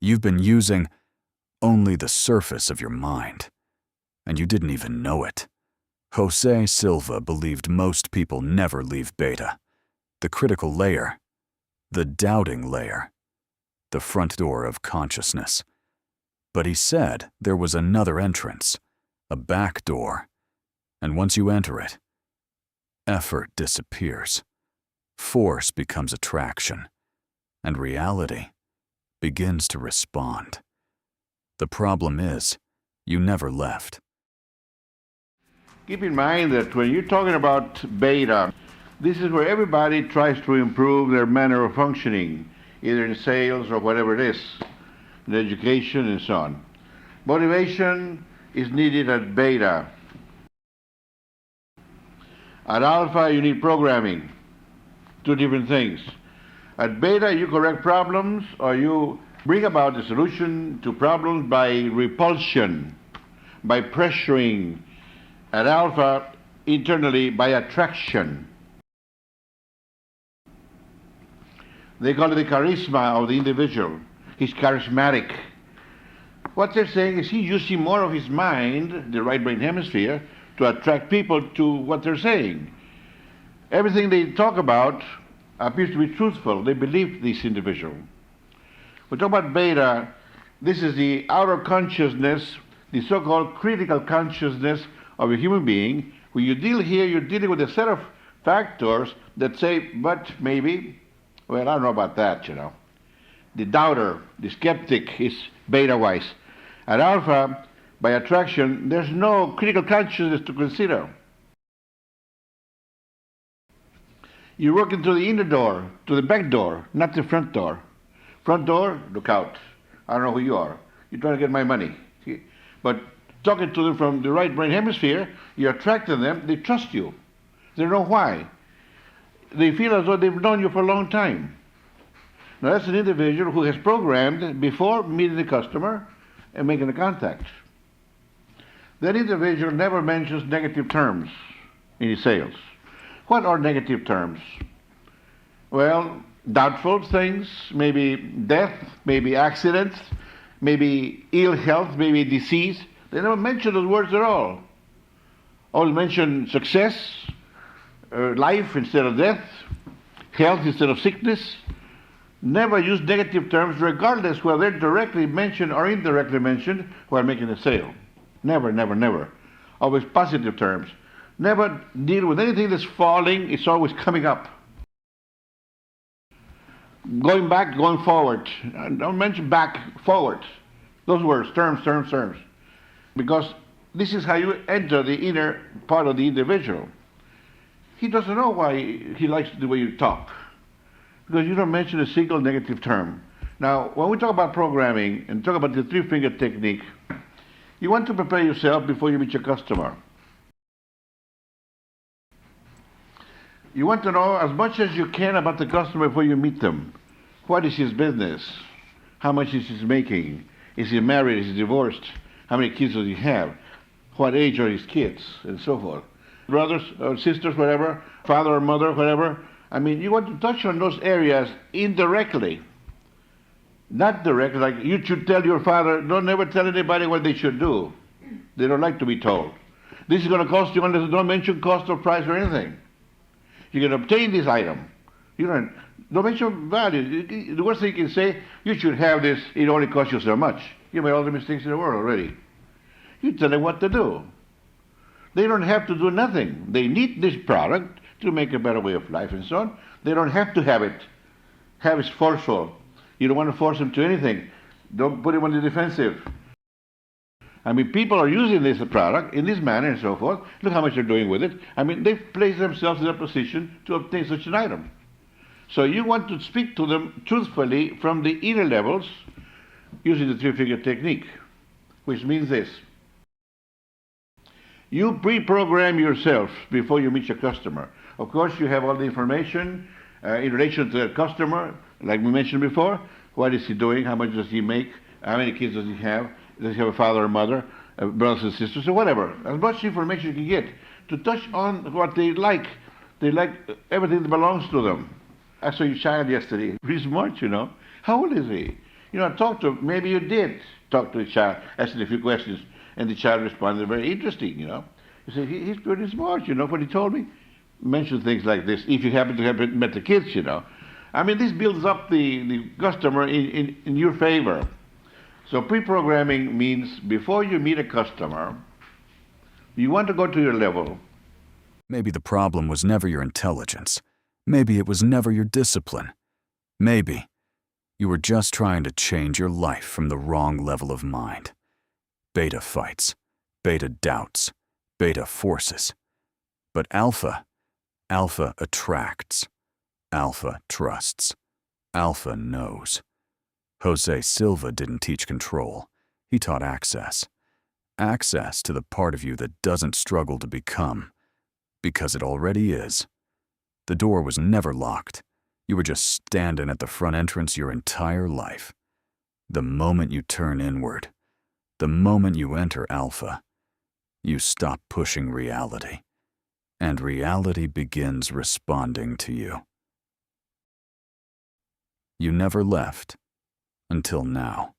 You've been using only the surface of your mind, and you didn't even know it. José Silva believed most people never leave beta, the critical layer, the doubting layer, the front door of consciousness. But he said there was another entrance, a back door, and once you enter it, effort disappears, force becomes attraction, and reality begins to respond. The problem is, you never left. Keep in mind that when you're talking about beta, this is where everybody tries to improve their manner of functioning, either in sales or whatever it is, in education and so on. Motivation is needed at beta. At alpha, you need programming. Two different things. At beta, you correct problems or you bring about the solution to problems by repulsion, by pressuring. At alpha, internally, by attraction. They call it the charisma of the individual. He's charismatic. What they're saying is he's using more of his mind, the right brain hemisphere, to attract people to what they're saying. Everything they talk about appears to be truthful. They believe this individual. We talk about beta. This is the outer consciousness, the so-called critical consciousness of a human being. When you deal here, you're dealing with a set of factors that say, but maybe, well, I don't know about that, you know. The doubter, the skeptic is beta-wise. At alpha, by attraction, there's no critical consciousness to consider. You work into the inner door, to the back door, not the front door. Front door, look out. I don't know who you are. You're trying to get my money. See? But talking to them from the right brain hemisphere, you attracted them, they trust you. They know why. They feel as though they've known you for a long time. Now that's an individual who has programmed before meeting the customer and making the contact. That individual never mentions negative terms in his sales. What are negative terms? Well, doubtful things, maybe death, maybe accidents, maybe ill health, maybe disease. They never mention those words at all. Always mention success, life instead of death, health instead of sickness. Never use negative terms, regardless whether they're directly mentioned or indirectly mentioned while making a sale. Never, never, never. Always positive terms. Never deal with anything that's falling, it's always coming up. Going back, going forward. Don't mention back, forward. Those words, terms. Because this is how you enter the inner part of the individual. He doesn't know why he likes the way you talk, because you don't mention a single negative term. Now, when we talk about programming and talk about the three-finger technique, you want to prepare yourself before you meet your customer. You want to know as much as you can about the customer before you meet them. What is his business? How much is he making? Is he married? Is he divorced? How many kids does he have? What age are his kids? And so forth. Brothers or sisters, whatever, father or mother, whatever. I mean, you want to touch on those areas indirectly. Not directly, like you should tell your father, don't ever tell anybody what they should do. They don't like to be told. This is going to cost you, don't mention cost or price or anything. You can obtain this item. You don't mention value. The worst thing you can say, you should have this, it only costs you so much. You made all the mistakes in the world already. You tell them what to do. They don't have to do nothing. They need this product to make a better way of life and so on. They don't have to have it. Have is forceful. You don't want to force them to anything. Don't put them on the defensive. I mean, people are using this product in this manner and so forth. Look how much they're doing with it. I mean, they've placed themselves in a position to obtain such an item. So you want to speak to them truthfully from the inner levels using the three-finger technique, which means this. You pre-program yourself before you meet your customer. Of course, you have all the information in relation to the customer, like we mentioned before. What is he doing? How much does he make? How many kids does he have? Does he have a father or mother, brothers and sisters, or whatever? As much information you can get to touch on what they like. They like everything that belongs to them. I saw your child yesterday. Pretty smart, you know. How old is he? Maybe you did talk to the child, asking a few questions, and the child responded very interesting, You say, he's pretty smart, what he told me? Mention things like this, if you happen to have met the kids, I mean, this builds up the customer in your favor. So pre-programming means before you meet a customer, you want to go to your level. Maybe the problem was never your intelligence. Maybe it was never your discipline. Maybe you were just trying to change your life from the wrong level of mind. Beta fights, beta doubts, beta forces. But alpha attracts. Alpha trusts. Alpha knows. José Silva didn't teach control. He taught access. Access to the part of you that doesn't struggle to become, because it already is. The door was never locked. You were just standing at the front entrance your entire life. The moment you turn inward, the moment you enter alpha, you stop pushing reality, and reality begins responding to you. You never left until now.